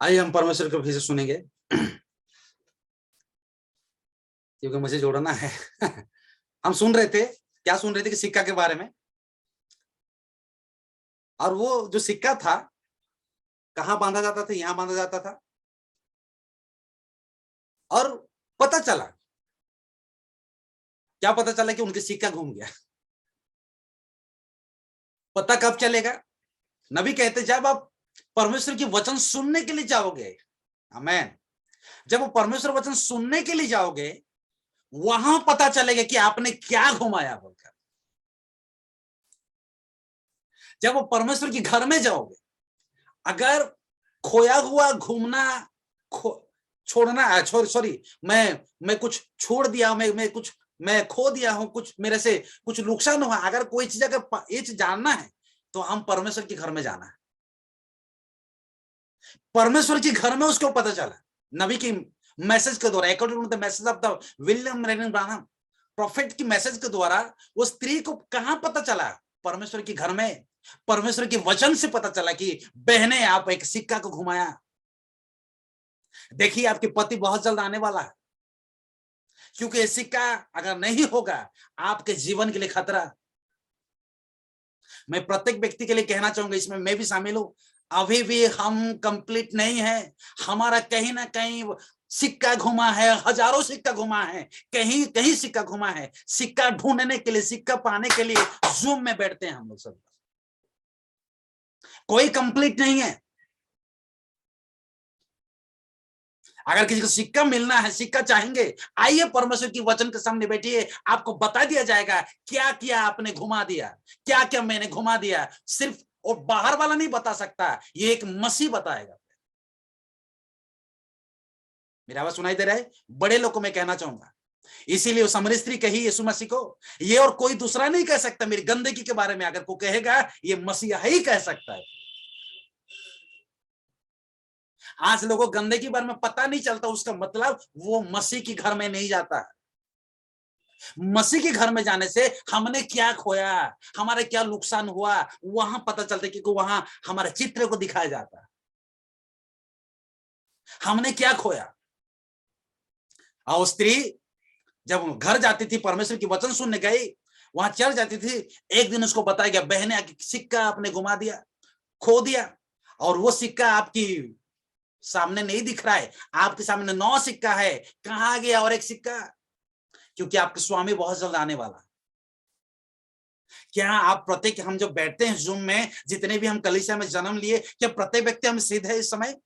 आइए हम परमेश्वर को फिर से सुनेंगे क्योंकि मुझे जोड़ना है। हम सुन रहे थे, क्या सुन रहे थे कि सिक्का के बारे में, और वो जो सिक्का था कहाँ बांधा जाता था, यहां बांधा जाता था। और पता चला, क्या पता चला कि उनके सिक्का घूम गया। पता कब चलेगा? नबी कहते जब आप परमेश्वर की वचन सुनने के लिए जाओगे, आमेन, जब वो परमेश्वर वचन सुनने के लिए जाओगे वहां पता चलेगा कि आपने क्या घुमाया बोलकर। जब वो परमेश्वर के घर में जाओगे, अगर खोया हुआ घूमना छोड़ना, सॉरी, मैं कुछ छोड़ दिया, मैं खो दिया हूं, कुछ मेरे से कुछ नुकसान हुआ, अगर कोई चीज अगर ये चीज जानना है तो हम परमेश्वर के घर में जाना है। परमेश्वर के घर में उसको पता चला नबी की मैसेज के द्वारा, according to the message of the William रेनिंग ब्रानम, प्रोफेट की मैसेज के द्वारा वो स्त्री को कहां पता चला? परमेश्वर के घर में। परमेश्वर के वचन से पता चला कि बहने आप एक सिक्का को घुमाया। देखिए आपके पति बहुत जल्द आने वाला है, क्योंकि ये सिक्का अगर नहीं होगा आपके जीवन के लिए खतरा। मैं प्रत्येक व्यक्ति के लिए कहना चाहूंगा, इसमें मैं भी शामिल हूं, अभी भी हम कंप्लीट नहीं है। हमारा कहीं ना कहीं सिक्का घुमा है, हजारों सिक्का घुमा है, कहीं कहीं सिक्का घुमा है। सिक्का ढूंढने के लिए, सिक्का पाने के लिए जूम में बैठते हैं हम लोग सब। कोई कंप्लीट नहीं है। अगर किसी को सिक्का मिलना है, सिक्का चाहेंगे, आइए परमेश्वर की वचन के सामने बैठिए, आपको बता दिया जाएगा क्या क्या आपने घुमा दिया, क्या क्या मैंने घुमा दिया। सिर्फ और बाहर वाला नहीं बता सकता, ये एक मसीह बताएगा। मेरी आवाज सुनाई दे रहा है? बड़े लोग को मैं कहना चाहूंगा, इसीलिए सामरी स्त्री कही यीशु मसीह को, ये और कोई दूसरा नहीं कह सकता मेरी गंदगी के बारे में। अगर कोई कहेगा ये मसीहा ही कह सकता है। आज लोगों को गंदगी के बारे में पता नहीं चलता, उसका मतलब वो मसीह के घर में नहीं जाता। मसीह के घर में जाने से हमने क्या खोया, हमारे क्या नुकसान हुआ, वहां पता चलता है, क्योंकि वहां हमारे चित्र को दिखाया जाता है हमने क्या खोया। और स्त्री जब घर जाती थी, परमेश्वर की वचन सुनने गई, वहां चल जाती थी, एक दिन उसको बताया गया बहने सिक्का आपने घुमा दिया, खो दिया, और वो सिक्का आपकी सामने नहीं दिख रहा है, आपके सामने 9 सिक्का है, कहां गया और एक सिक्का? क्योंकि आपके स्वामी बहुत जल्द आने वाला। क्या आप प्रत्येक, हम जो बैठते हैं जूम में, जितने भी हम कलीसिया में जन्म लिए, क्या प्रत्येक व्यक्ति हम सिद्ध है? इस समय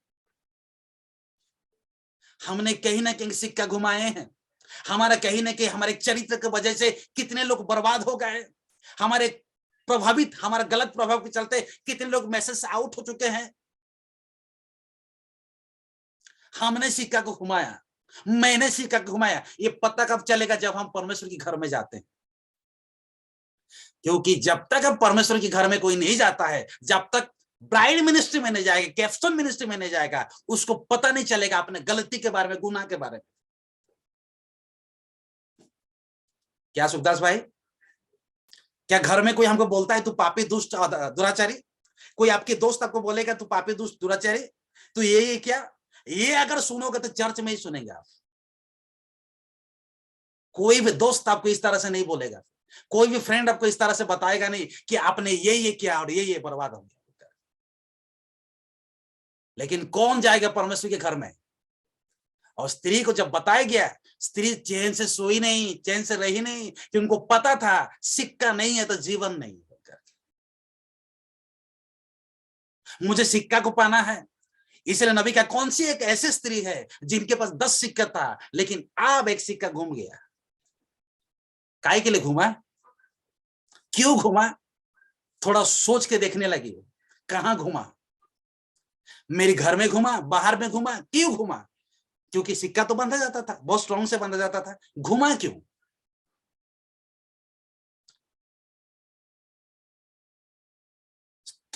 हमने कहीं ना कहीं सिक्का घुमाए हैं। हमारा कहीं ना कहीं हमारे चरित्र की वजह से कितने लोग बर्बाद हो गए, हमारे प्रभावित, हमारा गलत प्रभाव के चलते कितने लोग मैसेज से आउट हो चुके हैं। हमने सिक्का को घुमाया, मैंने सिक्का को घुमाया। ये पता कब चलेगा? जब हम परमेश्वर के घर में जाते हैं। क्योंकि जब तक हम परमेश्वर के घर में कोई नहीं जाता है, जब तक ब्राइड मिनिस्ट्री में नहीं जाएगा, कैप्स्टोन मिनिस्ट्री में नहीं जाएगा, उसको पता नहीं चलेगा अपने गलती के बारे में, गुनाह के बारे में। क्या सुखदास भाई, क्या घर में कोई हमको बोलता है तू पापी, दुष्ट, दुराचारी? कोई आपके दोस्त आपको बोलेगा तू पापी, दुष्ट, दुराचारी, तो ये क्या? ये अगर सुनोगे तो चर्च में ही सुनेंगे आप। कोई भी दोस्त आपको इस तरह से नहीं बोलेगा, कोई भी फ्रेंड आपको इस तरह से बताएगा नहीं कि आपने ये किया और ये बर्बाद हो गया। लेकिन कौन जाएगा परमेश्वर के घर में? और स्त्री को जब बताया गया, स्त्री चैन से सोई नहीं, चैन से रही नहीं, कि उनको पता था सिक्का नहीं है तो जीवन नहीं। मुझे सिक्का को पाना है। इसलिए नबी का, कौन सी एक ऐसी स्त्री है जिनके पास 10 सिक्का था, लेकिन अब एक सिक्का घूम गया? काय के लिए घुमा? क्यों घुमा? थोड़ा सोच के देखने लगी, कहां घुमा? मेरे घर में घुमा, बाहर में घुमा, क्यों घुमा? क्योंकि सिक्का तो बांधा जाता था, बहुत स्ट्रॉन्ग से बांधा जाता था, घुमा क्यों?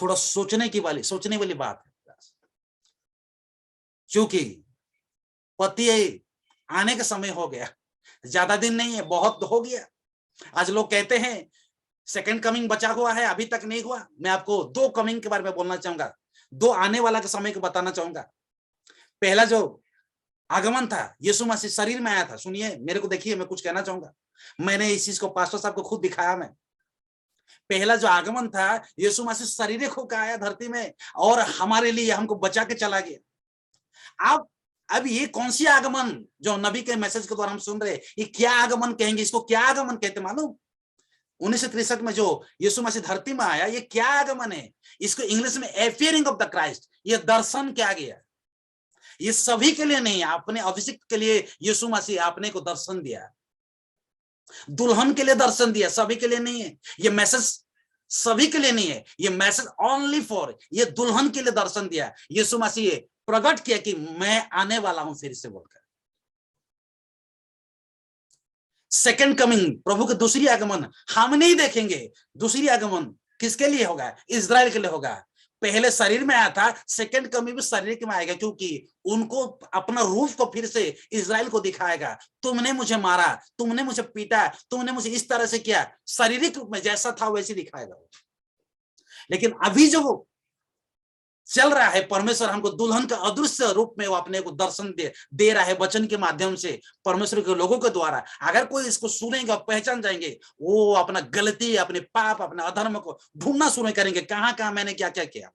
थोड़ा सोचने वाली बात है। क्योंकि पति आने का समय हो गया, ज्यादा दिन नहीं है, बहुत हो गया। आज लोग कहते हैं सेकंड कमिंग बचा हुआ है, अभी तक नहीं हुआ। मैं आपको 2 कमिंग के बारे में बोलना चाहूंगा, 2 आने वाला के समय को बताना चाहूंगा। पहला जो आगमन था, यीशु मसीह शरीर में आया था। सुनिए, मेरे को देखिए, मैं कुछ कहना चाहूंगा। मैंने इस चीज को पास्टर साहब को खुद दिखाया। मैं पहला जो आगमन था, यीशु मसीह शरीर होकर आया धरती में और हमारे लिए हमको बचा के चला गया। अब ये कौन सी आगमन जो नबी के मैसेज के द्वारा हम सुन रहे हैं, ये क्या आगमन कहेंगे? इसको क्या आगमन कहते मालूम? 1963 में जो यीशु मसीह धरती में आया, ये क्या आगमन है? इसको इंग्लिश में एपियरिंग ऑफ द क्राइस्ट, ये दर्शन क्या गया। ये सभी के लिए नहीं, अपने अभिषेक के लिए यीशु मसीह आपने को दर्शन दिया, दुल्हन के लिए दर्शन दिया, सभी के लिए नहीं है। ये मैसेज सभी के लिए नहीं है, ये मैसेज ओनली फॉर, ये दुल्हन के लिए दर्शन दिया। यीशु मसीह प्रकट किया कि मैं आने वाला हूं फिर से बोलकर। सेकंड कमिंग, प्रभु के दूसरी आगमन हम नहीं देखेंगे। दूसरी आगमन किसके लिए होगा? इजराइल के लिए होगा। पहले शरीर में आया था, सेकंड कमिंग भी शरीर में आएगा, क्योंकि उनको अपना रूप को फिर से इजराइल को दिखाएगा। तुमने मुझे मारा, तुमने मुझे पीटा, तुमने मुझे इस तरह से किया, शारीरिक रूप में जैसा था वैसे दिखाएगा। लेकिन अभी जो चल रहा है, परमेश्वर हमको दुल्हन का अदृश्य रूप में वो अपने को दर्शन दे रहा है वचन के माध्यम से, परमेश्वर के लोगों के द्वारा। अगर कोई इसको सुनेगा, पहचान जाएंगे, वो अपना गलती, अपने पाप, अपने अधर्म को ढूंढना शुरू करेंगे, कहां कहां मैंने क्या क्या किया।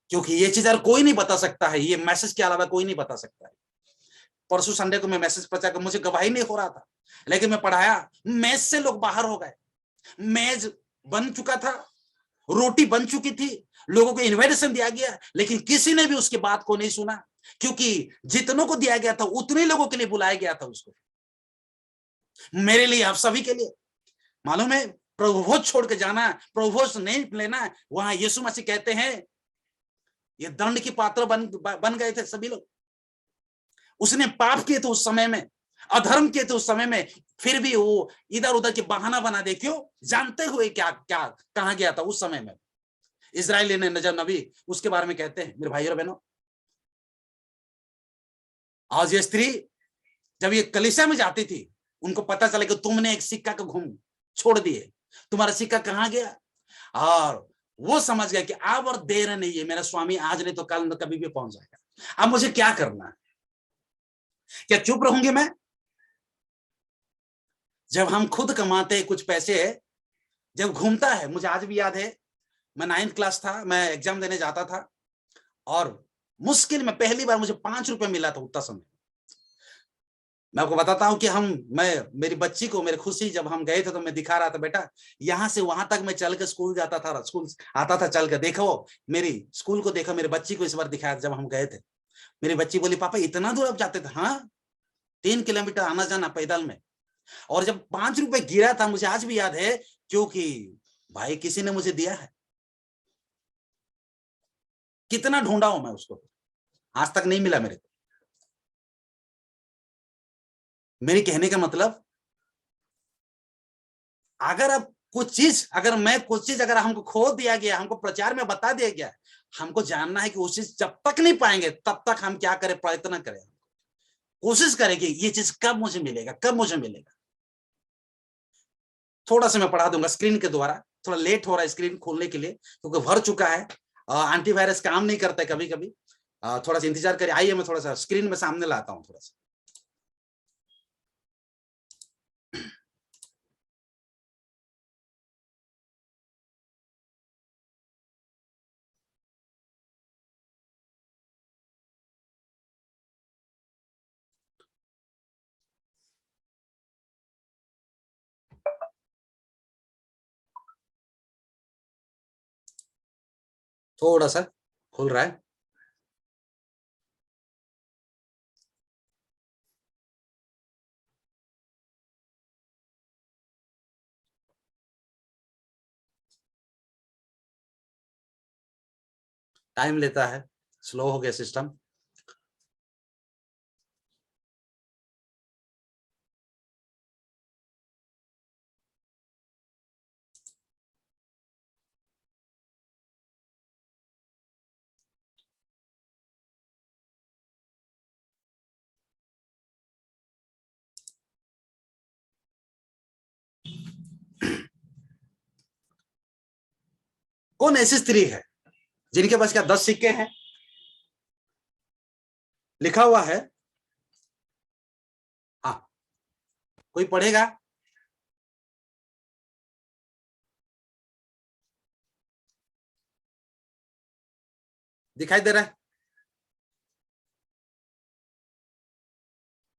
क्योंकि ये चीज कोई नहीं बता सकता है, ये मैसेज के अलावा कोई नहीं बता सकता है। परसों संडे को मैं मैसेज प्रचार कर, मुझे गवाही नहीं हो रहा था, लेकिन मैं पढ़ाया, मेज से लोग बाहर हो गए। मेज बन चुका था, रोटी बन चुकी थी, लोगों को इनविटेशन दिया गया, लेकिन किसी ने भी उसकी बात को नहीं सुना, क्योंकि जितनों को दिया गया था उतने लोगों के लिए बुलाया गया था उसको। मेरे लिए, आप सभी के लिए मालूम है, प्रभुभोज छोड़ के जाना, प्रभुभोज नहीं लेना। वहां यीशु मसीह कहते हैं ये दंड की पात्र बन गए थे सभी लोग। उसने पाप किए थे उस समय में, अधर्म किए थे उस समय में, फिर भी वो इधर उधर के बहाना बना दे, क्यों? जानते हुए क्या क्या कहां गया था उस समय में। इजराइल ने नजर नबी उसके बारे में कहते हैं, मेरे भाइयों और बहनों, आज ये स्त्री जब ये कलीसिया में जाती थी, उनको पता चला कि तुमने एक सिक्का को घूम छोड़ दिए, तुम्हारा सिक्का कहां गया। और वो समझ गया कि अब और देर नहीं है, मेरा स्वामी आज नहीं तो कल कभी भी पहुंच जाएगा। अब मुझे क्या करना है? क्या चुप रहूंगी मैं? जब हम खुद कमाते हैं कुछ पैसे, जब घूमता है, मुझे आज भी याद है, मैं 9th क्लास था, मैं एग्जाम देने जाता था, और मुश्किल में पहली बार मुझे 5 रुपए मिला था उतना समय। मैं आपको बताता हूं कि मेरी बच्ची को, मेरी खुशी, जब हम गए थे तो मैं दिखा रहा था, बेटा यहां से वहां तक मैं चल के स्कूल जाता था, स्कूल आता था चल के, देखो मेरी स्कूल को देखो। मेरी बच्ची को इस बार दिखाया जब हम गए थे। मेरी बच्ची बोली, पापा इतना दूर आप जाते थे? हाँ, 3 किलोमीटर आना जाना पैदल में। और जब 5 रुपए गिरा था, मुझे आज भी याद है, क्योंकि भाई किसी ने मुझे दिया है। कितना ढूंढा हूं मैं उसको, आज तक नहीं मिला मेरे को। मेरी कहने का मतलब, अगर अब कुछ चीज, अगर मैं कुछ चीज अगर हमको खो दिया गया, हमको प्रचार में बता दिया गया, हमको जानना है कि उस चीज जब तक नहीं पाएंगे तब तक हम क्या करें? प्रयत्न करें, कोशिश करें कि ये चीज कब मुझे मिलेगा, कब मुझे मिलेगा। थोड़ा सा मैं पढ़ा दूंगा स्क्रीन के द्वारा, थोड़ा लेट हो रहा है स्क्रीन खोलने के लिए, क्योंकि भर चुका है। एंटीवायरस काम नहीं करता है कभी कभी। थोड़ा सा इंतजार करिए, आइए मैं थोड़ा सा स्क्रीन में सामने लाता हूँ थोड़ा सा। थोड़ा सा खुल रहा है। टाइम लेता है, स्लो हो गया सिस्टम। कौन ऐसी स्त्री है जिनके पास क्या 10 सिक्के हैं लिखा हुआ है, हाँ कोई पढ़ेगा? दिखाई दे रहा है?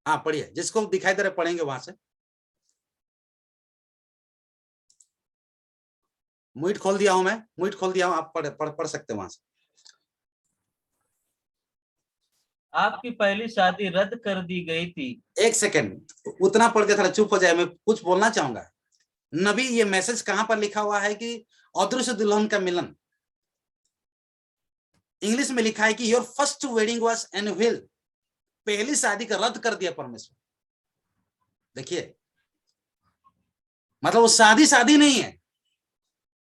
हाँ पढ़िए, जिसको दिखाई दे रहा है पढ़ेंगे वहां से। म्यूट खोल दिया हूं मैं, म्यूट खोल दिया हूं, आप पढ़ सकते हैं वहां से। आपकी पहली शादी रद्द कर दी गई थी। एक सेकेंड, उतना पढ़ के थोड़ा चुप हो जाए, मैं कुछ बोलना चाहूंगा। नबी, ये मैसेज कहां पर लिखा हुआ है कि अदृश्य दुल्हन का मिलन? इंग्लिश में लिखा है कि your first wedding was annual, पहली शादी का रद्द कर दिया परमेश्वर। देखिए, मतलब वो शादी शादी नहीं है।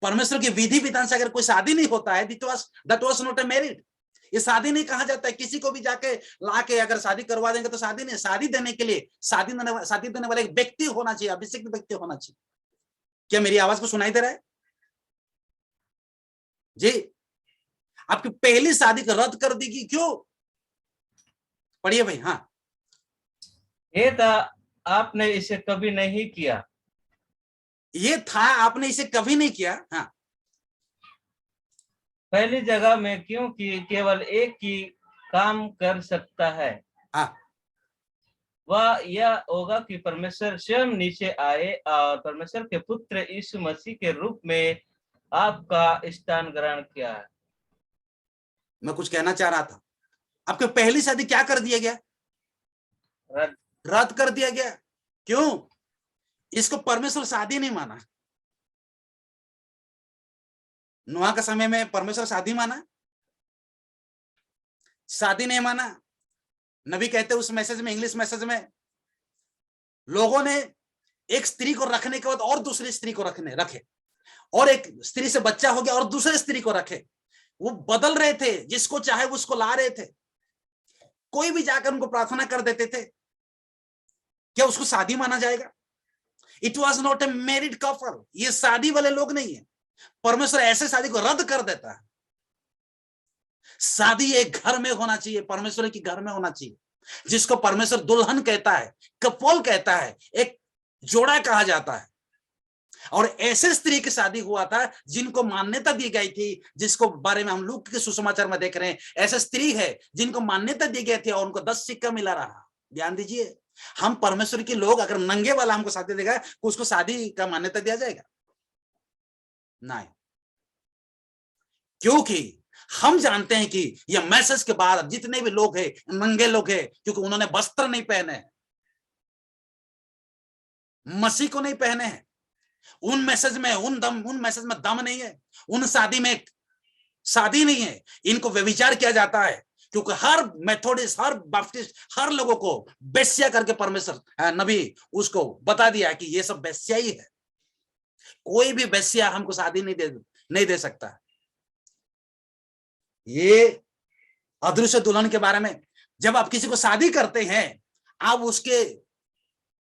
परमेश्वर की विधि विधान से अगर कोई शादी नहीं होता है, that was not a married. ये शादी नहीं कहा जाता है। किसी को भी जाके लाके अगर शादी करवा देंगे तो शादी नहीं। शादी देने के लिए शादी देने वाला एक व्यक्ति होना चाहिए, अभिषिक्त व्यक्ति होना चाहिए। क्या मेरी आवाज को सुनाई दे रहा है जी? आपकी पहली शादी को रद्द कर दी, क्यों? पढ़िए भाई। हाँ, ये था, आपने इसे कभी नहीं किया। ये था, आपने इसे कभी नहीं किया। हाँ, पहली जगह में, क्योंकि केवल एक ही काम कर सकता है। हाँ, वह यह होगा कि परमेश्वर स्वयं नीचे आए और परमेश्वर के पुत्र यीशु मसीह के रूप में आपका स्थान ग्रहण किया है। मैं कुछ कहना चाह रहा था। आपकी पहली शादी क्या कर दिया गया? रद्द। रद्द कर दिया गया। क्यों? इसको परमेश्वर शादी नहीं माना। नोआ के समय में परमेश्वर शादी माना? शादी नहीं माना। नबी कहते उस मैसेज में, इंग्लिश मैसेज में, लोगों ने एक स्त्री को रखने के बाद और दूसरी स्त्री को रखे, और एक स्त्री से बच्चा हो गया और दूसरे स्त्री को रखे। वो बदल रहे थे, जिसको चाहे उसको ला रहे थे। कोई भी जाकर उनको प्रार्थना कर देते थे। क्या उसको शादी माना जाएगा? It was not a married couple. ये शादी वाले लोग नहीं है। परमेश्वर ऐसे शादी को रद्द कर देता है। शादी एक घर में होना चाहिए, परमेश्वर के घर में होना चाहिए, जिसको परमेश्वर दुल्हन कहता है, कपोल कहता है, एक जोड़ा कहा जाता है। और ऐसे स्त्री की शादी हुआ था जिनको मान्यता दी गई थी, जिसको बारे में हम लूक के सुसमाचार में देख रहे हैं। ऐसे स्त्री है जिनको मान्यता दी गई थी और उनको 10 सिक्का मिला रहा। ध्यान दीजिए, हम परमेश्वर के लोग, अगर नंगे वाला हमको शादी देगा तो उसको शादी का मान्यता दिया जाएगा? नहीं, क्योंकि हम जानते हैं कि यह मैसेज के बाद जितने भी लोग हैं नंगे लोग हैं, क्योंकि उन्होंने वस्त्र नहीं पहने हैं, मसीह को नहीं पहने हैं। उन मैसेज में दम नहीं है। उन शादी में शादी नहीं है। इनको व्यभिचार किया जाता है, क्योंकि हर मेथोडिस्ट, हर बैप्टिस्ट, हर लोगों को बेस्या करके परमेश्वर नबी उसको बता दिया कि ये सब बेस्या ही है। कोई भी बेस्या हमको शादी नहीं दे सकता। ये अदृश्य दुल्हन के बारे में, जब आप किसी को शादी करते हैं, आप उसके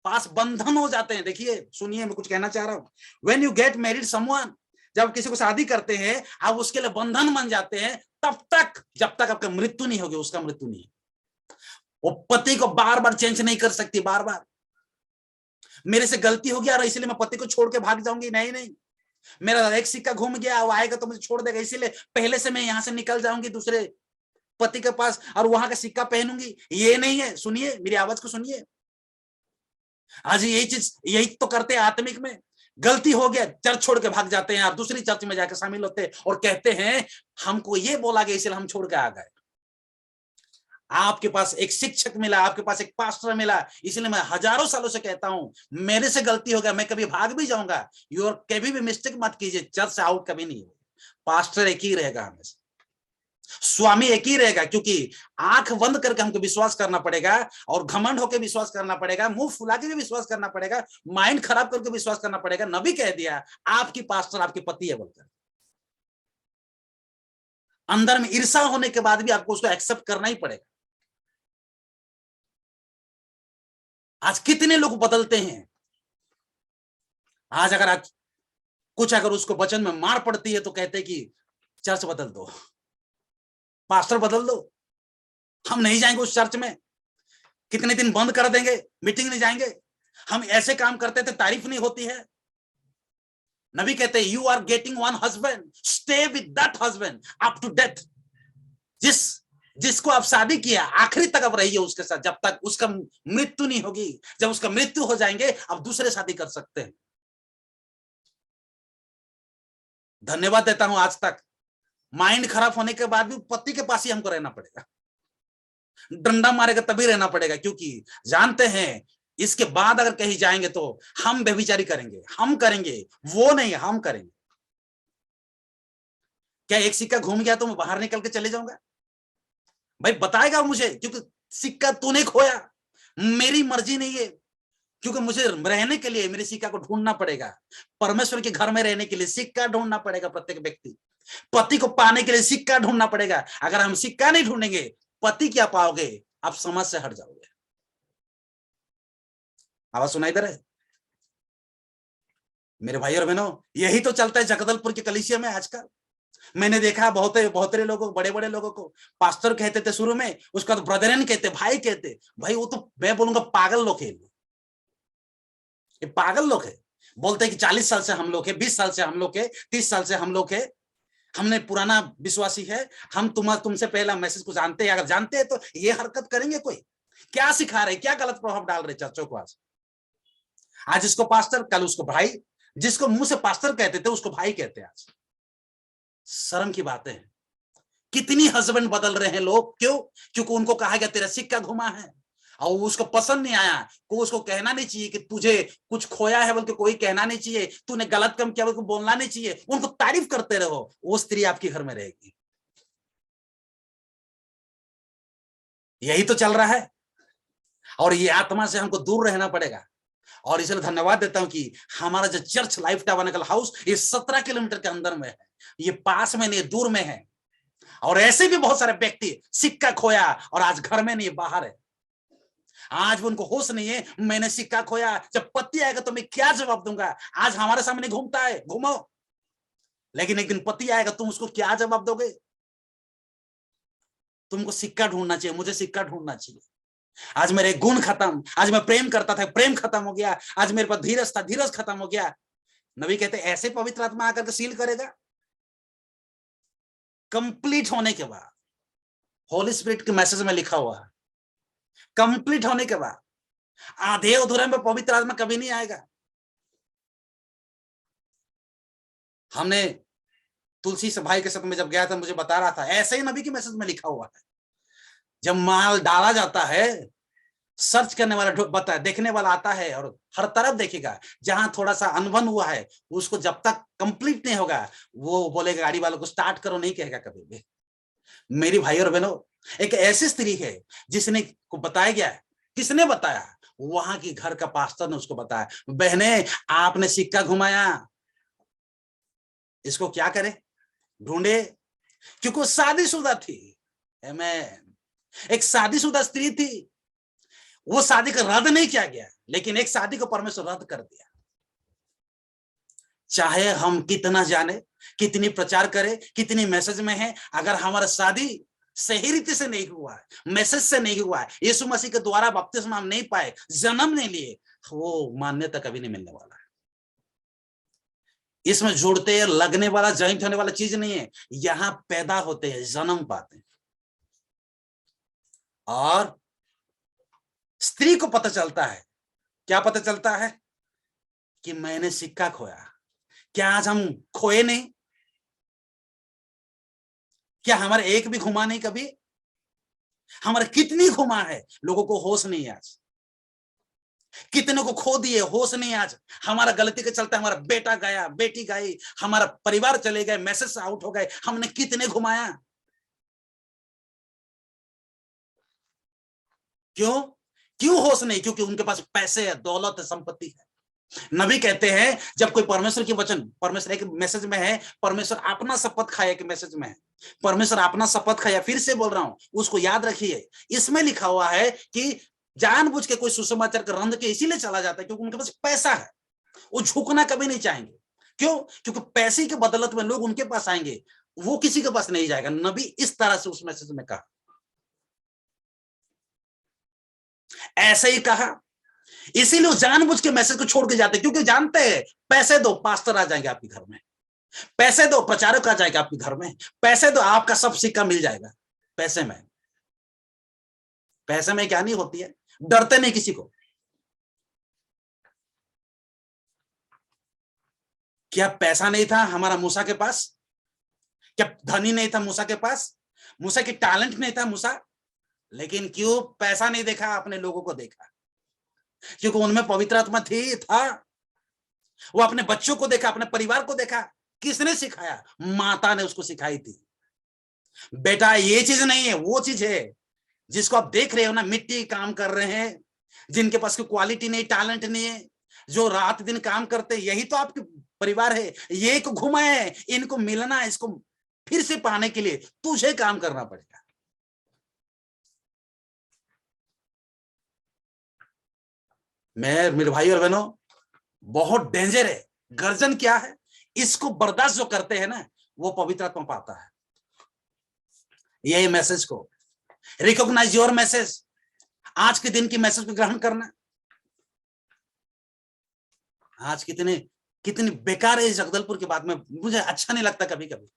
पास बंधन हो जाते हैं। देखिए, सुनिए, मैं कुछ कहना चाह रहा हूं। When you get married someone, जब किसी को शादी करते हैं, आप उसके लिए बंधन बन जाते हैं, तब तक जब तक आपका मृत्यु नहीं होगी, उसका मृत्यु नहीं। वो पति को बार बार चेंज नहीं कर सकती। बार बार मेरे से गलती हो गया और इसलिए मैं पति को छोड़ के भाग जाऊंगी, नहीं नहीं। मेरा एक सिक्का घूम गया, वो आएगा तो मुझे छोड़ देगा, इसीलिए पहले से मैं यहां से निकल जाऊंगी दूसरे पति के पास और वहां का सिक्का पहनूंगी। ये नहीं है। सुनिए, मेरी आवाज को सुनिए। आज यही तो करते हैं। आत्मिक में गलती हो गया, चर्च छोड़ के भाग जाते हैं, आप दूसरी चर्च में जाकर शामिल होते हैं और कहते हैं हमको ये बोला गया इसलिए हम छोड़ के आ गए। आपके पास एक शिक्षक मिला, आपके पास एक पास्टर मिला, इसलिए मैं हजारों सालों से कहता हूं मेरे से गलती हो गया, मैं कभी भाग भी जाऊंगा। कभी भी मिस्टेक मत कीजिए, चर्च से आउट कभी नहीं होगा। पास्टर एक ही रहेगा हमेशा, स्वामी एक ही रहेगा, क्योंकि आंख बंद करके हमको विश्वास करना पड़ेगा और घमंड होकर विश्वास करना पड़ेगा, मुंह फुला के भी विश्वास करना पड़ेगा, माइंड खराब करके विश्वास करना पड़ेगा। नबी कह दिया आपकी पास्टर आपके पति है बोलकर। अंदर में ईर्षा होने के बाद भी आपको उसको एक्सेप्ट करना ही पड़ेगा। आज कितने लोग बदलते हैं। आज अगर उसको वचन में मार पड़ती है तो कहते कि चर्च बदल दो, पास्टर बदल दो। हम नहीं जाएंगे उस चर्च में, कितने दिन बंद कर देंगे, मीटिंग नहीं जाएंगे। हम ऐसे काम करते थे, तारीफ नहीं होती है। नबी कहते हैं you are getting one husband, stay with that husband up to death. जिसको आप शादी किया आखिरी तक अब रहिए उसके साथ, जब तक उसका मृत्यु नहीं होगी। जब उसका मृत्यु हो जाएंगे अब दूसरे शादी कर सकते हैं। धन्यवाद देता हूं, आज तक माइंड खराब होने के बाद भी पति के पास ही हमको रहना पड़ेगा, डंडा मारेगा तभी रहना पड़ेगा, क्योंकि जानते हैं इसके बाद अगर कहीं जाएंगे तो हम व्यभिचारी करेंगे, हम करेंगे, वो नहीं हम करेंगे। क्या एक सिक्का घूम गया तो मैं बाहर निकल के चले जाऊंगा? भाई बताएगा मुझे, क्योंकि सिक्का तूने खोया, मेरी मर्जी नहीं है, क्योंकि मुझे रहने के लिए मेरे सिक्का को ढूंढना पड़ेगा। परमेश्वर के घर में रहने के लिए सिक्का ढूंढना पड़ेगा प्रत्येक व्यक्ति। पति को पाने के लिए सिक्का ढूंढना पड़ेगा। अगर हम सिक्का नहीं ढूंढेंगे पति क्या पाओगे? आप समझ से हट जाओगे। आवाज सुनाई दे रहा है मेरे भाई और बहनों? यही तो चलता है जगदलपुर की कलीसिया में आजकल। मैंने देखा बहुत लोगों, बड़े बड़े लोगों को पास्टर कहते थे शुरू में, उसका तो ब्रदरन कहते, भाई कहते। भाई वो तो मैं बोलूंगा पागल लोग है, ये पागल लोग है। बोलते हैं कि 40 साल से हम लोग है, 20 साल से हम लोग है, 30 साल से हम लोग है, हमने पुराना विश्वासी है, हम तुमसे पहला मैसेज को जानते हैं। अगर जानते हैं तो ये हरकत करेंगे? कोई क्या सिखा रहे, क्या गलत प्रभाव डाल रहे चर्चों को? आज इसको पास्टर, कल उसको भाई, जिसको मुंह से पास्टर कहते थे उसको भाई कहते हैं आज। शर्म की बातें हैं। कितनी हस्बैंड बदल रहे हैं लोग, क्यों? क्योंकि उनको कहा गया तेरा सिक्का घुमा है, और उसको पसंद नहीं आया। को उसको कहना नहीं चाहिए कि तुझे कुछ खोया है, बल्कि कोई कहना नहीं चाहिए तूने गलत काम किया, बल्कि बोलना नहीं चाहिए। उनको तारीफ करते रहो, वो स्त्री आपके घर में रहेगी। यही तो चल रहा है, और ये आत्मा से हमको दूर रहना पड़ेगा। और इसलिए धन्यवाद देता हूं कि हमारा जो चर्च लाइफ टैबरनेकल हाउस ये 17 किलोमीटर के अंदर में है, ये पास में नहीं, दूर में है। और ऐसे भी बहुत सारे व्यक्ति सिक्का खोया और आज घर में नहीं, बाहर है। आज भी उनको होश नहीं है, मैंने सिक्का खोया, जब पति आएगा तो मैं क्या जवाब दूंगा? आज हमारे सामने घूमता है, घूमो, लेकिन एक दिन पति आएगा, तुम उसको क्या जवाब दोगे? तुमको सिक्का ढूंढना चाहिए, मुझे सिक्का ढूंढना चाहिए। आज मेरे गुण खत्म, आज मैं प्रेम करता था, प्रेम खत्म हो गया। आज मेरे पास धीरज था, धीरज खत्म हो गया। नबी कहते ऐसे पवित्र आत्मा आकर के सील करेगा। कंप्लीट होने के बाद, होली स्पिरिट के मैसेज में लिखा हुआ है, कंप्लीट होने के बाद आधे अधूरे में पवित्र आत्मा कभी नहीं आएगा। हमने तुलसी से भाई के साथ में जब गया था, मुझे बता रहा था ऐसे ही नबी के मैसेज में लिखा हुआ है, जब माल डाला जाता है, सर्च करने वाला बता, देखने वाला आता है और हर तरफ देखेगा। जहां थोड़ा सा अनबन हुआ है उसको जब तक कंप्लीट नहीं होगा वो बोलेगा गाड़ी वालों को स्टार्ट करो, नहीं कहेगा कभी भी। मेरी भाई और बहनों, एक ऐसी स्त्री है जिसने को बताया गया है। किसने बताया? वहां की घर का पास्टर ने उसको बताया, बहने आपने सिक्का घुमाया, इसको क्या करे? ढूंढे, क्योंकि वो शादीशुदा थी। एक शादीशुदा स्त्री थी, वो शादी का रद्द नहीं किया गया, लेकिन एक शादी को परमेश्वर रद्द कर दिया। चाहे हम कितना जाने, कितनी प्रचार करें, कितनी मैसेज में है, अगर हमारा शादी सही रीति से नहीं हुआ है, मैसेज से नहीं हुआ है, यीशु मसीह के द्वारा बपतिस्मा हम नहीं पाए, जन्म नहीं लिए, वो मान्यता कभी नहीं मिलने वाला है। इसमें जुड़ते लगने वाला, जॉइंट होने वाला चीज नहीं है। यहां पैदा होते हैं, जन्म पाते हैं। और स्त्री को पता चलता है, क्या पता चलता है? कि मैंने सिक्का खोया। क्या आज हम खोए नहीं? क्या हमारे एक भी घुमा नहीं कभी? हमारे कितनी घुमा है, लोगों को होश नहीं है आज। कितने को खो दिए, होश नहीं आज। हमारा गलती के चलते हमारा बेटा गया, बेटी गई, हमारा परिवार चले गए, मैसेज से आउट हो गए। हमने कितने घुमाया? क्यों? क्यों होश नहीं? क्योंकि उनके पास पैसे है, दौलत है, संपत्ति है। नबी कहते हैं जब कोई परमेश्वर की वचन, परमेश्वर एक मैसेज में है, परमेश्वर अपना शपथ खाया के मैसेज में है, परमेश्वर अपना शपथ खाया, फिर से बोल रहा हूं, उसको याद रखिए। इसमें लिखा हुआ है कि जानबूझ के कोई सुसमाचार का रंध के इसीलिए चला जाता है क्योंकि उनके पास पैसा है, वो झुकना कभी नहीं चाहेंगे। क्यों? क्योंकि पैसे के बदलत में लोग उनके पास आएंगे, वो किसी के पास नहीं जाएगा। नबी इस तरह से उस मैसेज में कहा। ऐसे ही कहा। इसीलिए वो जानबूझ के मैसेज को छोड़ के जाते, क्योंकि जानते हैं पैसे दो पास्टर आ जाएंगे आपके घर में, पैसे दो प्रचारक आ जाएगा आपके घर में, पैसे दो आपका सब सिक्का मिल जाएगा। पैसे में क्या नहीं होती है, डरते नहीं किसी को। क्या पैसा नहीं था हमारा मूसा के पास? क्या धनी नहीं था मूसा के पास? मूसा की टैलेंट नहीं था मूसा? लेकिन क्यों पैसा नहीं देखा, अपने लोगों को देखा, क्योंकि उनमें पवित्र आत्मा था। वो अपने बच्चों को देखा, अपने परिवार को देखा। किसने सिखाया? माता ने उसको सिखाई थी। बेटा ये चीज नहीं है, वो चीज है जिसको आप देख रहे हो ना, मिट्टी काम कर रहे हैं, जिनके पास कोई क्वालिटी नहीं, टैलेंट नहीं है, जो रात दिन काम करते, यही तो आपके परिवार है। ये को घुमा है, इनको मिलना है, इसको फिर से पाने के लिए तुझे काम करना पड़ेगा। मेरे भाई और बहनों, बहुत डेंजर है। गर्जन क्या है? इसको बर्दाश्त जो करते हैं ना, वो पवित्र आत्मा पाता है। यही मैसेज को रिकॉग्नाइज योर मैसेज, आज के दिन की मैसेज को ग्रहण करना। आज कितनी बेकार है जगदलपुर की बात में, मुझे अच्छा नहीं लगता। कभी कभी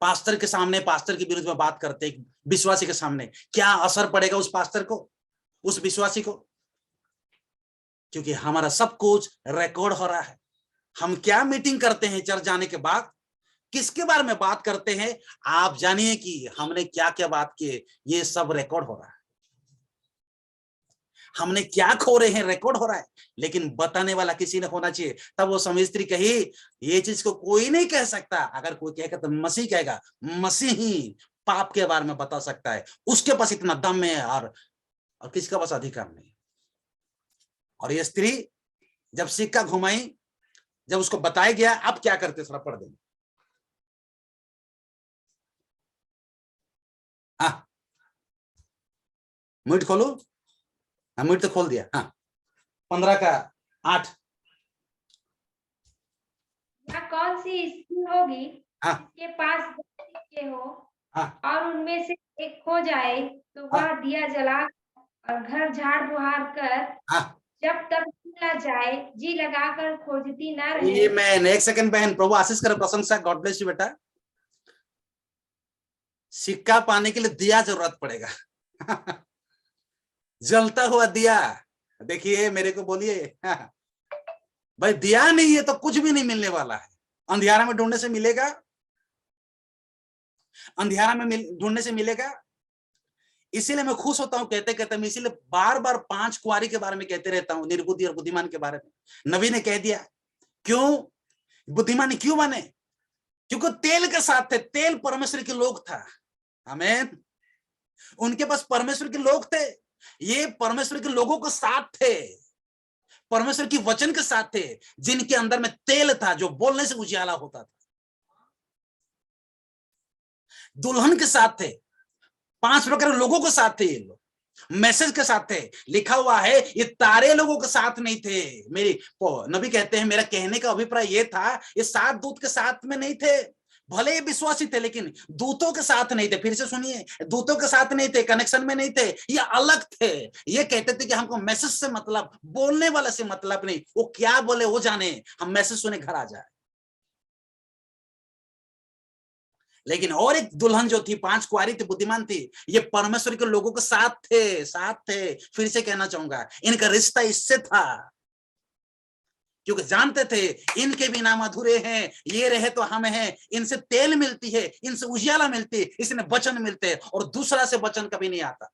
पास्टर के सामने, पास्टर के विरुद्ध में बात करते, विश्वासी के सामने, क्या असर पड़ेगा उस पास्टर को, उस विश्वासी को? क्योंकि हमारा सब कुछ रिकॉर्ड हो रहा है। हम क्या मीटिंग करते हैं चर्च जाने के बाद, किसके बारे में बात करते हैं, आप जानिए कि हमने क्या क्या बात की, ये सब रिकॉर्ड हो रहा है। हमने क्या खो रहे हैं, रिकॉर्ड हो रहा है। लेकिन बताने वाला किसी ने होना चाहिए। तब वो स्वामी स्त्री कही, ये चीज को कोई नहीं कह सकता। अगर कोई कहेगा तो मसीह कहेगा। मसीह ही पाप के बारे में बता सकता है, उसके पास इतना दम है, और किसके पास अधिकार नहीं। और ये स्त्री जब सिक्का घुमाई, जब उसको बताया गया, अब क्या करते, थोड़ा पढ़ देंगे। हाँ, म्यूट खोलो। हाँ, म्यूट तो खोल दिया। हाँ, 15 का 8। कौन सी स्त्री होगी हाँ, जिसके पास 10 सिक्के हो, हाँ, और उनमें से एक खो जाए, तो वह हाँ, दिया जला और घर झाड़ बुहार कर हाँ। जब तक न जाए जी लगाकर खोजती न रहे। ये मैन, एक सेकंड बहन, प्रभु आशीष करे, प्रशंसा, गॉड ब्लेस यू बेटा। सिक्का पाने के लिए दिया जरूरत पड़ेगा। जलता हुआ दिया। देखिए मेरे को बोलिए, भाई दिया नहीं है तो कुछ भी नहीं मिलने वाला है। अंधियारा में ढूंढने से मिलेगा, अंधियारा में ढूंढने से मिलेगा। इसीलिए मैं खुश होता हूं कहते कहते, मैं इसीलिए बार बार 5 कुंवारी के बारे में कहते रहता हूं, निर्बुद्धि और बुद्धिमान के बारे में। नबी ने कह दिया, क्यों बुद्धिमान क्यों बने? क्योंकि तेल के साथ थे, तेल परमेश्वर के लोग था। आमीन। उनके पास परमेश्वर के लोग थे, ये परमेश्वर के लोगों के साथ थे, परमेश्वर की वचन के साथ थे, जिनके अंदर में तेल था, जो बोलने से उजियाला होता था। दुल्हन के साथ थे, 5 प्रकार लोगों के साथ थे, ये लोग मैसेज के साथ थे। लिखा हुआ है ये तारे लोगों के साथ नहीं थे। मेरी नबी कहते हैं, मेरा कहने का अभिप्राय ये था, ये 7 दूत के साथ में नहीं थे। भले ये विश्वासी थे, लेकिन दूतों के साथ नहीं थे। फिर से सुनिए, दूतों के साथ नहीं थे, कनेक्शन में नहीं थे, ये अलग थे। ये कहते थे कि हमको मैसेज से मतलब, बोलने वाला से मतलब नहीं, वो क्या बोले वो जाने, हम मैसेज सुने घर आ जाए। लेकिन और एक दुल्हन जो थी, 5 कुंवारी थी, बुद्धिमान थी, ये परमेश्वर के लोगों के साथ थे। फिर से कहना चाहूंगा, इनका रिश्ता इससे था, क्योंकि जानते थे इनके बिना अधूरे हैं, ये रहे तो हम हैं, इनसे तेल मिलती है, इनसे उजियाला मिलती है, इसने वचन मिलते हैं, और दूसरा से वचन कभी नहीं आता।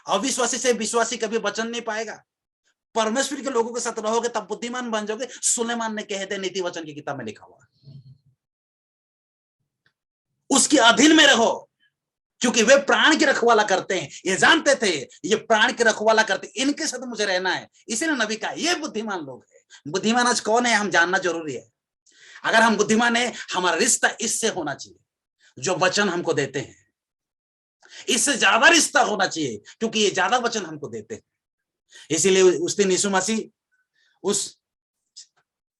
अविश्वासी से विश्वासी कभी वचन नहीं पाएगा। परमेश्वर के लोगों के साथ रहोगे तब बुद्धिमान बन जाओगे। सुलेमान ने कह दिया, नीति वचन की किताब में लिखा हुआ, उसके अधीन में रहो, क्योंकि वे प्राण की रखवाला करते हैं। ये जानते थे ये प्राण की रखवाला करते, इनके साथ मुझे रहना है। इसीलिए नबी का ये बुद्धिमान लोग है। बुद्धिमान आज कौन है हम जानना जरूरी है। अगर हम बुद्धिमान है, हमारा रिश्ता इससे होना चाहिए जो वचन हमको देते हैं, इससे ज्यादा रिश्ता होना चाहिए, क्योंकि ये ज्यादा वचन हमको देते हैं। इसीलिए उस दिन यीशु मसीह उस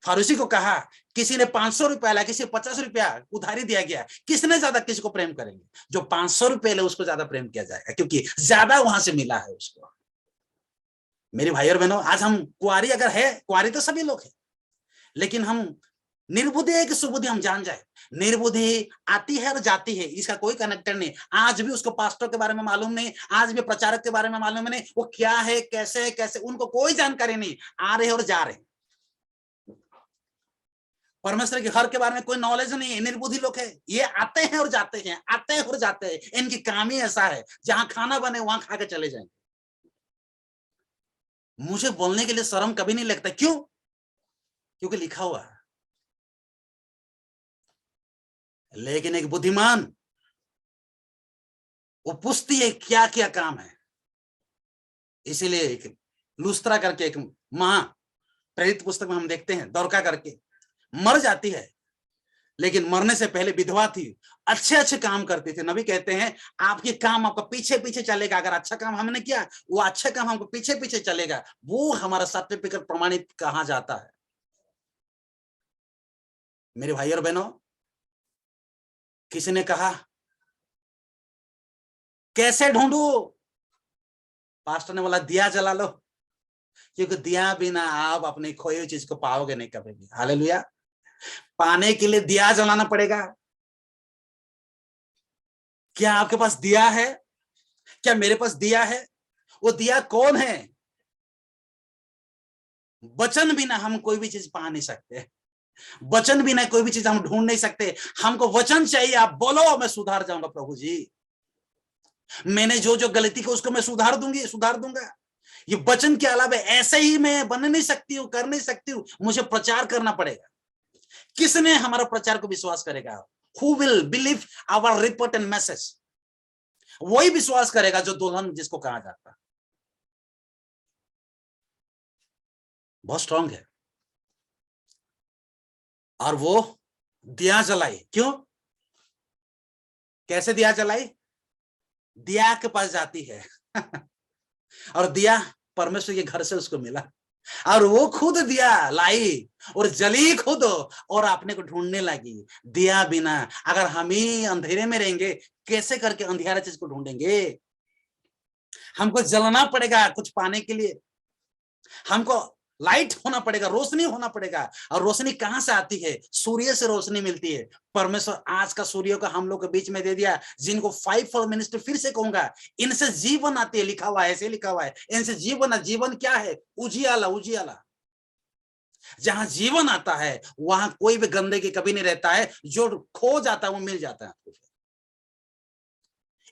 फारूसी को कहा, किसी ने 500 रुपया ला, किसी 50 रुपया उधारी दिया गया, किसने ज्यादा किसी को प्रेम करेंगे? जो 500 रुपये ले उसको ज्यादा प्रेम किया जाएगा, क्योंकि ज्यादा वहां से मिला है उसको। मेरे भाई और बहनों, आज हम कुआरी अगर है, कुआरी तो सभी लोग हैं, लेकिन हम निर्बुद्धि है कि सुबुद्धि हम जान जाए। निर्बुद्धि आती है और जाती है, इसका कोई कनेक्टर नहीं। आज भी उसको पास्टर के बारे में मालूम नहीं, आज भी प्रचारक के बारे में मालूम नहीं, वो क्या है, कैसे उनको कोई जानकारी नहीं। आ रहे और जा रहे, परमेश्वर के घर के बारे में कोई नॉलेज नहीं है। निर्बुद्धि लोग है, ये आते हैं और जाते हैं, आते हैं और जाते हैं। इनकी काम ही ऐसा है, जहां खाना बने वहां खा के चले जाएंगे। मुझे बोलने के लिए शर्म कभी नहीं लगता। क्यों? क्योंकि लिखा हुआ है। लेकिन एक बुद्धिमान वो पूछती है क्या क्या काम है। इसीलिए एक लुस्त्रा करके एक मां प्रेरित पुस्तक में हम देखते हैं, दौड़का करके मर जाती है, लेकिन मरने से पहले विधवा थी, अच्छे अच्छे काम करती थी। नबी कहते हैं आपके काम आपका पीछे पीछे चलेगा। अगर अच्छा काम हमने किया, वो अच्छा काम हमको पीछे पीछे चलेगा। वो हमारा सर्टिफिकेट प्रमाणित कहा जाता है। मेरे भाई और बहनों, किसी ने कहा कैसे ढूंढू? पास्टर ने बोला दिया जला लो, क्योंकि दिया बिना आप अपनी खोई हुई चीज को पाओगे नहीं कभी भी। हालेलुया। पाने के लिए दिया जलाना पड़ेगा। क्या आपके पास दिया है? क्या मेरे पास दिया है? वो दिया कौन है? वचन बिना हम कोई भी चीज पा नहीं सकते। वचन बिना कोई भी चीज हम ढूंढ नहीं सकते। हमको वचन चाहिए। आप बोलो, मैं सुधार जाऊंगा प्रभु जी। मैंने जो जो गलती की उसको मैं सुधार दूंगा। ये वचन के अलावा ऐसे ही मैं बन नहीं सकती हूँ, कर नहीं सकती हूँ। मुझे प्रचार करना पड़ेगा। किसने हमारा प्रचार को विश्वास करेगा? Who will believe our report and message? वही विश्वास करेगा जो दुल्हन जिसको कहा जाता है। बहुत स्ट्रांग है। और वो दिया जलाई। क्यों? कैसे दिया जलाई? दिया के पास जाती है और दिया परमेश्वर के घर से उसको मिला, और वो खुद दिया लाई और जली खुद और अपने को ढूंढने लगी। दिया बिना अगर हम ही अंधेरे में रहेंगे, कैसे करके अंधेरा चीज को ढूंढेंगे? हमको जलना पड़ेगा कुछ पाने के लिए। हमको लाइट होना पड़ेगा, रोशनी होना पड़ेगा। और रोशनी कहां से आती है? सूर्य से रोशनी मिलती है। परमेश्वर आज का सूर्य को हम लोग के बीच में दे दिया, जिनको 5-fold मिनिस्ट्री फिर से कहूंगा, इनसे जीवन आती है। लिखा हुआ है, ऐसे लिखा हुआ है, इनसे जीवन क्या है? उजियाला। जहां जीवन आता है वहां कोई भी गंदगी कभी नहीं रहता है। जो खो जाता है वो मिल जाता है।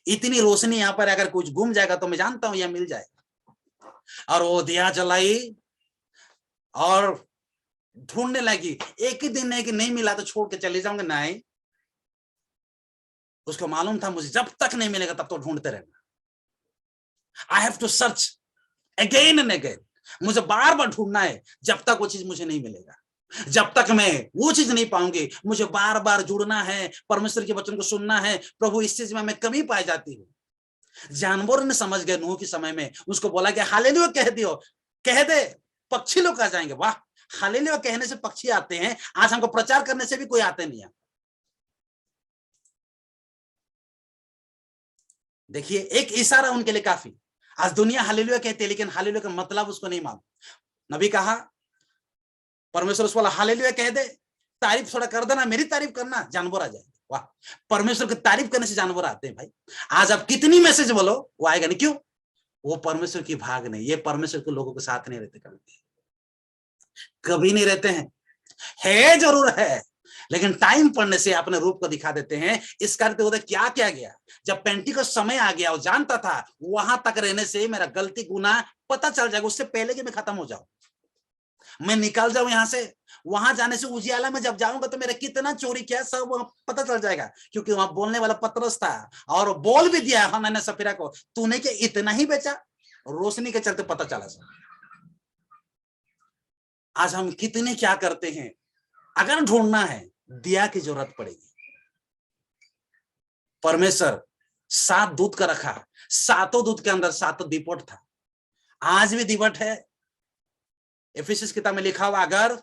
इतनी रोशनी यहां पर अगर कुछ गुम जाएगा तो मैं जानता हूं यह मिल जाएगा। और वो दिया जलाई और ढूंढने लगी। एक ही दिन नहीं मिला तो छोड़ के चले जाऊंगा, नहीं। उसको मालूम था मुझे जब तक नहीं मिलेगा तब तो ढूंढते रहना। I have to search again and again. मुझे बार बार ढूंढना है जब तक वो चीज मुझे नहीं मिलेगा। जब तक मैं वो चीज नहीं पाऊंगी, मुझे बार बार जुड़ना है, परमेश्वर के वचन को सुनना है। प्रभु इस चीज में मैं कमी पाई जाती हूँ। जानवर ने समझ गए नूह के समय में, उसको बोला कि हालेलुया कह दियो, कह दे, पक्षी लोग आ जाएंगे। वाह, हालेलुया कहने से पक्षी आते हैं। आज हमको प्रचार करने से भी कोई आते नहीं है। देखिए, एक इशारा उनके लिए काफी। आज दुनिया हालेलुया कहती है, लेकिन हालेलुया का मतलब उसको नहीं मालूम। नबी कहा, परमेश्वर उसको बोला हालेलुया कह दे, तारीफ थोड़ा कर देना, मेरी तारीफ करना, जानवर आ जाएंगे। वाह, परमेश्वर की तारीफ करने से जानवर आते हैं भाई। आज आप कितनी मैसेज बोलो वो आएगा नहीं। क्यों? वो परमेश्वर की भाग नहीं। ये परमेश्वर के लोगों के साथ नहीं रहते, कभी नहीं रहते हैं। है जरूर है, लेकिन टाइम पड़ने से अपने रूप को दिखा देते हैं। इस करते उधर क्या किया गया? जब पेंटिकोस्ट समय आ गया, वो जानता था वहां तक रहने से मेरा गलती गुनाह पता चल जाएगा, उससे पहले कि मैं खत्म हो जाऊं, मैं निकल जाऊं यहां से। वहां जाने से उजियाला में जब जाऊंगा तो मेरा कितना चोरी किया सब वहां पता चल जाएगा, क्योंकि वहां बोलने वाला पतरस था और बोल भी दिया हनन्याह सफीरा को, तूने क्या इतना ही बेचा? रोशनी के चलते पता चला सब। आज हम कितने क्या करते हैं? अगर ढूंढना है, दिया की जरूरत पड़ेगी। परमेश्वर 7 दूत का रखा, 7 दूत के अंदर 7 दीपट था। आज भी दीपट है। एफिसस किताब में लिखा हुआ, अगर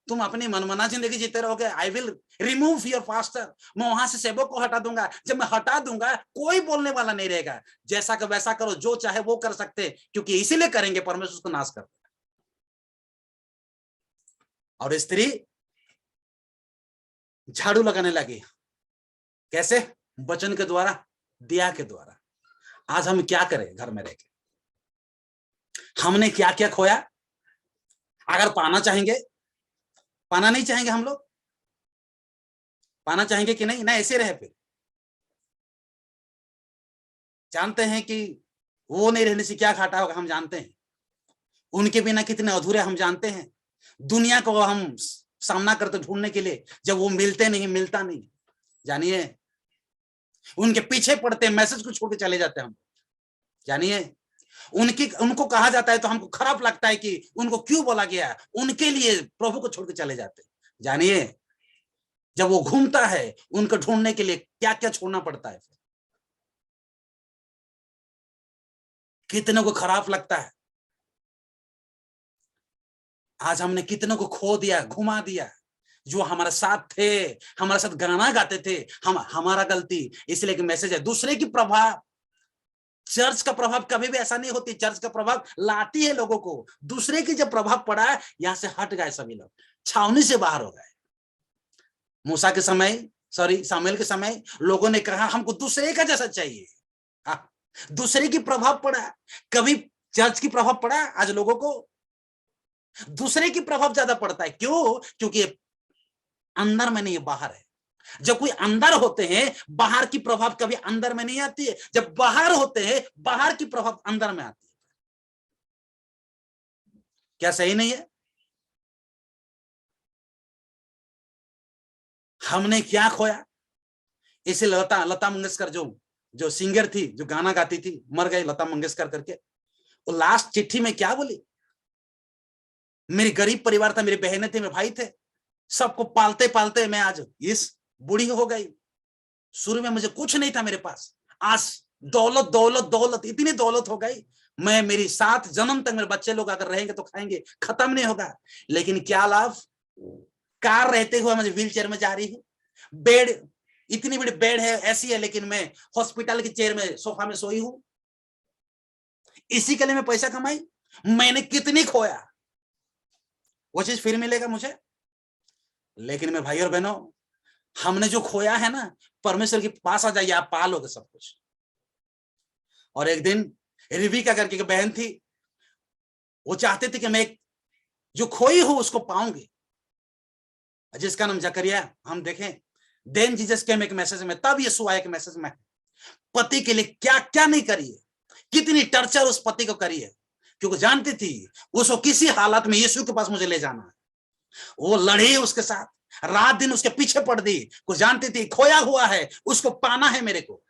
तुम अपनी मनमाना जिंदगी जीते रहोगे। I will remove your pastor, मैं वहां से सेवक को हटा दूंगा। जब मैं हटा दूंगा कोई बोलने वाला नहीं रहेगा, जैसा का वैसा करो, जो चाहे वो कर सकते, क्योंकि इसीलिए करेंगे परमेश्वर उसको नाश करता है। और स्त्री झाड़ू लगाने लगी, कैसे? वचन के द्वारा, दिया के द्वारा। आज हम क्या करें घर में रहकर? हमने क्या क्या खोया? अगर पाना चाहेंगे, पाना नहीं चाहेंगे हम लोग? पाना चाहेंगे कि नहीं? ना ऐसे रहे फिर। जानते हैं कि वो नहीं रहने से क्या घाटा होगा, हम जानते हैं। उनके बिना कितने अधूरे हम जानते हैं। दुनिया को हम सामना करते ढूंढने के लिए, जब वो मिलते नहीं, मिलता नहीं, जानिए उनके पीछे पड़ते, मैसेज को छोड़ के चले जाते हैं हम। जानिए उनको कहा जाता है तो हमको खराब लगता है कि उनको क्यों बोला गया, उनके लिए प्रभु को छोड़ के चले जाते। जानिए जब वो घूमता है उनको ढूंढने के लिए क्या क्या छोड़ना पड़ता है, कितनों को खराब लगता है। आज हमने कितनों को खो दिया, घुमा दिया। जो हमारे साथ थे, हमारे साथ गाना गाते थे, हमारा गलती। इसलिए कि मैसेज है दूसरे की प्रभाव। चर्च का प्रभाव कभी भी ऐसा नहीं होती, चर्च का प्रभाव लाती है लोगों को। दूसरे की जब प्रभाव पड़ा, यहां से हट गए सभी लोग, छावनी से बाहर हो गए। मूसा के समय, सामुएल के समय लोगों ने कहा हमको दूसरे का जैसा चाहिए। दूसरे की प्रभाव पड़ा। कभी चर्च की प्रभाव पड़ा? आज लोगों को दूसरे की प्रभाव ज्यादा पड़ता है। क्यों? क्योंकि अंदर में नहीं, बाहर है। जब कोई अंदर होते हैं, बाहर की प्रभाव कभी अंदर में नहीं आती है। जब बाहर होते हैं, बाहर की प्रभाव अंदर में आती है। क्या सही नहीं है? हमने क्या खोया? इसे लता मंगेशकर जो सिंगर थी, जो गाना गाती थी, मर गई लता मंगेशकर करके। वो लास्ट चिट्ठी में क्या बोली? मेरी गरीब परिवार था, मेरी बहनें थी, मेरे भाई थे, सबको पालते पालते मैं आज इस बूढ़ी हो गई। शुरू में मुझे कुछ नहीं था मेरे पास, आज दौलत दौलत दौलत, इतनी दौलत हो गई। मैं, मेरी 7 जन्म तक मेरे बच्चे लोग अगर रहेंगे तो खाएंगे, खत्म नहीं होगा। लेकिन क्या लाभ? कार रहते हुए मैं व्हील चेयर में जा रही हूँ। बेड, इतनी बड़ी बेड है, ऐसी है, लेकिन मैं हॉस्पिटल की चेयर में, सोफा में सोई हूं। इसी के लिए मैं पैसा कमाई। मैंने कितनी खोया, वो चीज फिर मिलेगा मुझे। लेकिन मैं भाई और बहनों, हमने जो खोया है ना, परमेश्वर के पास आ जाइए, आप पालोगे सब कुछ। और एक दिन रिविका करके एक बहन थी, वो चाहते थे कि मैं जो खोई हूं उसको पाऊंगी, जिसका नाम जकरिया। हम देखें, देन जीसस केम एक मैसेज में, तब यीशु आया एक मैसेज में, पति के लिए क्या क्या नहीं करी है, कितनी टर्चर उस पति को करी है, क्योंकि जानती थी उसको किसी हालत में यीशु के पास मुझे ले जाना है। वो लड़ी उसके साथ, रात दिन उसके पीछे पड़ दी, कुछ जानती थी खोया हुआ है, उसको पाना है मेरे को।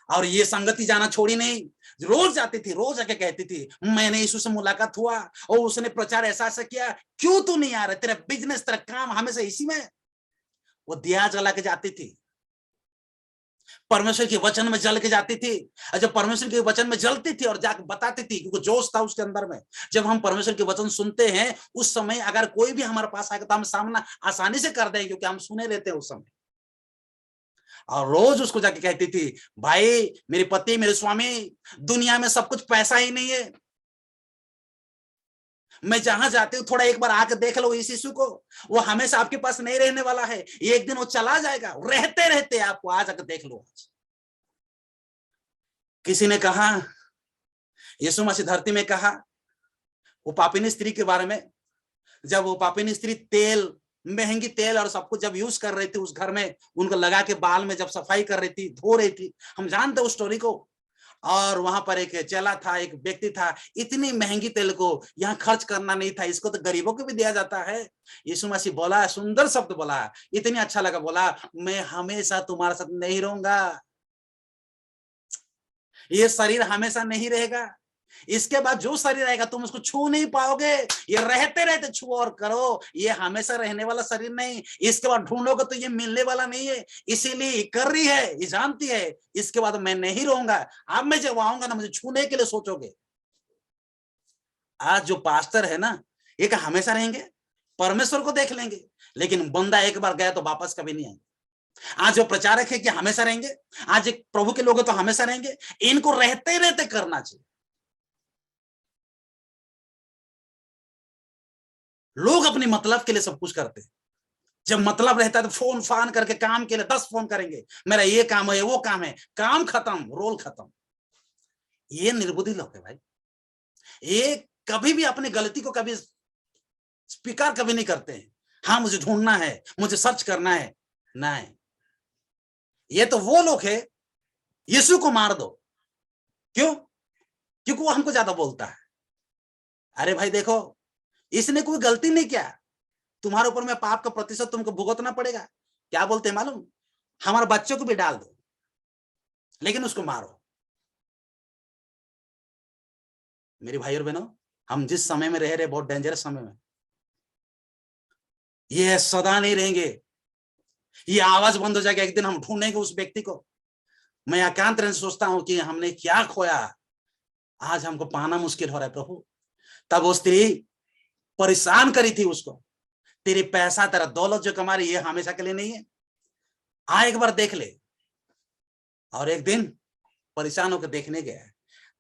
और ये संगति जाना छोड़ी नहीं, रोज जाती थी, रोज आके कहती थी मैंने यीशु से मुलाकात हुआ और उसने प्रचार ऐसा ऐसा किया, क्यों तू नहीं आ रहा, तेरा बिजनेस, तेरा काम हमेशा इसी में। वो दिया जला के जाती थी, परमेश्वर के वचन में जल के जाती थी। जब परमेश्वर के वचन में जलती थी और जाकर बताती थी, क्योंकि जोश था उसके अंदर में। जब हम परमेश्वर के वचन सुनते हैं, उस समय अगर कोई भी हमारे पास आएगा तो हम सामना आसानी से कर देंगे, क्योंकि हम सुने रहते हैं उस समय। और रोज उसको जाके कहती थी, भाई, मेरे पति, मेरे स्वामी, दुनिया में सब कुछ पैसा ही नहीं है। मैं जहां जाती हूँ थोड़ा एक बार आके देख लो इस यीशु को, वो हमेशा आपके पास नहीं रहने वाला है, एक दिन वो चला जाएगा, रहते रहते आपको आज आकर देख लो। किसी ने कहा, यीशु मसीह धरती में कहा वो पापिनी स्त्री के बारे में, जब वो पापिनी स्त्री तेल, महंगी तेल और सब कुछ जब यूज कर रही थी उस घर में, उनको लगा के बाल में जब सफाई कर रही थी, धो रही थी, हम जानते उस स्टोरी को। और वहां पर एक चेला था, एक व्यक्ति था, इतनी महंगी तेल को यहाँ खर्च करना नहीं था, इसको तो गरीबों को भी दिया जाता है। यीशु मसीह बोला, सुंदर शब्द बोला, इतनी अच्छा लगा, बोला मैं हमेशा तुम्हारे साथ नहीं रहूंगा, ये शरीर हमेशा नहीं रहेगा, इसके बाद जो शरीर रहेगा तुम उसको छू नहीं पाओगे, ये रहते रहते छू और करो, ये हमेशा रहने वाला शरीर नहीं, इसके बाद ढूंढोगे तो ये मिलने वाला नहीं है, इसीलिए कर रही है, ये जानती है इसके बाद मैं नहीं रहूंगा, अब मैं जब आऊंगा ना मुझे छूने के लिए सोचोगे। आज जो पास्टर है ना, ये क्या हमेशा रहेंगे? परमेश्वर को देख लेंगे, लेकिन बंदा एक बार गया तो वापस कभी नहीं आएंगे। आज जो प्रचारक है कि हमेशा रहेंगे, आज एक प्रभु के लोग हैं तो हमेशा रहेंगे, इनको रहते रहते करना चाहिए। लोग अपने मतलब के लिए सब कुछ करते हैं, जब मतलब रहता है तो फोन फान करके काम के लिए 10 फोन करेंगे, मेरा ये काम है वो काम है, काम खत्म, रोल खत्म। ये निर्बुद्धि लोग है भाई। ये कभी भी अपनी गलती को कभी स्वीकार कभी नहीं करते हैं। हाँ मुझे ढूंढना है, मुझे सर्च करना है, नहीं। ये तो वो लोग है, यीशु को मार दो, क्यों? क्योंकि वो हमको ज्यादा बोलता है। अरे भाई देखो, इसने कोई गलती नहीं किया, तुम्हारे ऊपर में पाप का प्रतिशत तुमको भुगतना पड़ेगा। क्या बोलते हैं मालूम? हमारे बच्चों को भी डाल दो, लेकिन उसको मारो। मेरे भाई और बहनों, हम जिस समय में रह रहे, बहुत डेंजरस समय में, ये सदा नहीं रहेंगे। ये आवाज बंद हो जाएगा, एक दिन हम ढूंढेंगे उस व्यक्ति को। मैं एकांत रहने सोचता हूं कि हमने क्या खोया, आज हमको पाना मुश्किल हो रहा है प्रभु। तब वो स्त्री परेशान करी थी उसको, तेरी पैसा तेरा दौलत जो कमा रही है हमेशा के लिए नहीं है, आ एक बार देख ले। और एक दिन परेशान होकर देखने गया,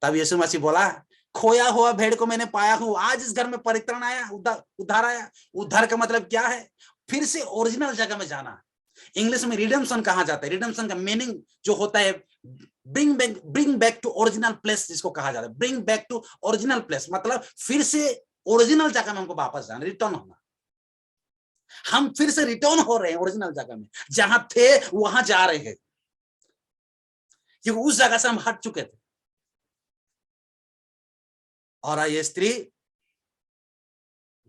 तब यीशु मसीह बोला, खोया हुआ भेड़ को मैंने पाया हूं, आज इस घर में परित्राण आया, उद्धार आया। उद्धार का मतलब क्या है? फिर से ओरिजिनल जगह में जाना। इंग्लिश में रिडेम्पशन कहा जाता है। रिडेम्पशन का मीनिंग जो होता है bring back to original place, जिसको कहा जाता है bring back to original place, मतलब फिर से ओरिजिनल जगह में हमको वापस जाना, रिटर्न होना। हम फिर से रिटर्न हो रहे हैं ओरिजिनल जगह में, जहां थे वहां जा रहे हैं, क्योंकि उस जगह से हम हट चुके थे। और ये स्त्री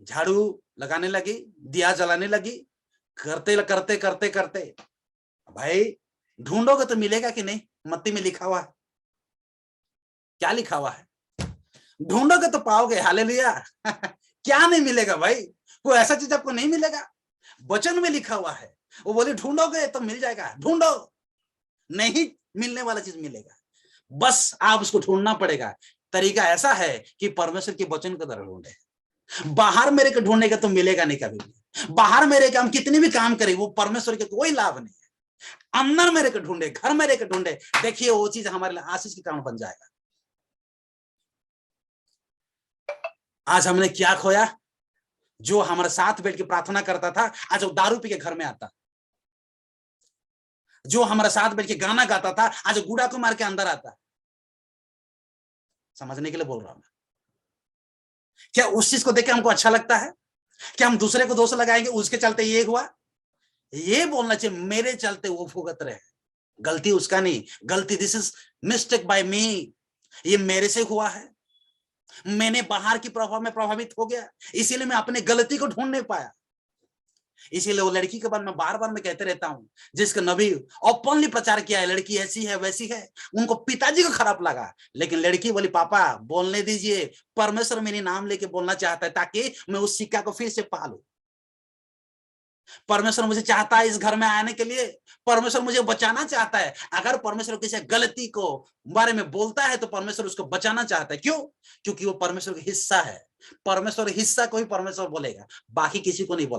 झाड़ू लगाने लगी, दिया जलाने लगी, करते करते करते करते, भाई ढूंढोगे तो मिलेगा कि नहीं? मत्ती में लिखा हुआ है, क्या लिखा हुआ है? ढूंढोगे तो पाओगे, हालेलुया। क्या नहीं मिलेगा भाई? कोई ऐसा चीज आपको नहीं मिलेगा? वचन में लिखा हुआ है, वो बोले ढूंढोगे तो मिल जाएगा। ढूंढो, नहीं मिलने वाला चीज मिलेगा, बस आप उसको ढूंढना पड़ेगा। तरीका ऐसा है कि परमेश्वर के वचन को तरह ढूंढे। बाहर मेरे को ढूंढेगा तो मिलेगा नहीं कभी भी। बाहर मेरे के हम कितने भी काम करें, वो परमेश्वर के कोई लाभ नहीं है। अंदर मेरे को ढूंढे, घर मेरे को ढूंढे, देखिए वो चीज हमारे लिए आशीष के कारण बन जाएगा। आज हमने क्या खोया? जो हमारे साथ बैठ के प्रार्थना करता था, आज वो दारू पी के घर में आता। जो हमारे साथ बैठ के गाना गाता था, आज गुड़ा को मार के अंदर आता। समझने के लिए बोल रहा हूं। क्या उस चीज को देख के हमको अच्छा लगता है? क्या हम दूसरे को दोष लगाएंगे, उसके चलते ये हुआ? ये बोलना चाहिए, मेरे चलते वो भुगत रहे, गलती उसका नहीं, गलती दिस इज मिस्टेक बाय मी, ये मेरे से हुआ है। मैंने बाहर की प्रभाव में प्रभावित हो गया, इसीलिए मैं अपने गलती को ढूंढ नहीं पाया। इसीलिए वो लड़की के बारे में बार बार मैं कहते रहता हूं, जिसका नबी ओपनली प्रचार किया है, लड़की ऐसी है वैसी है। उनको पिताजी को खराब लगा, लेकिन लड़की बोली, पापा बोलने दीजिए, परमेश्वर मेरे नाम लेके बोलना चाहता है ताकि मैं उस सिक्का को फिर से पालूं। परमेश्वर मुझे चाहता है इस घर में आने के लिए, परमेश्वर मुझे बचाना चाहता है। अगर परमेश्वर किसी गलती को बारे में बोलता है तो परमेश्वर उसको बचाना चाहता है। क्यों? क्योंकि वो परमेश्वर का हिस्सा है। परमेश्वर हिस्सा को ही परमेश्वर बोलेगा, बाकी किसी को नहीं बोलेगा।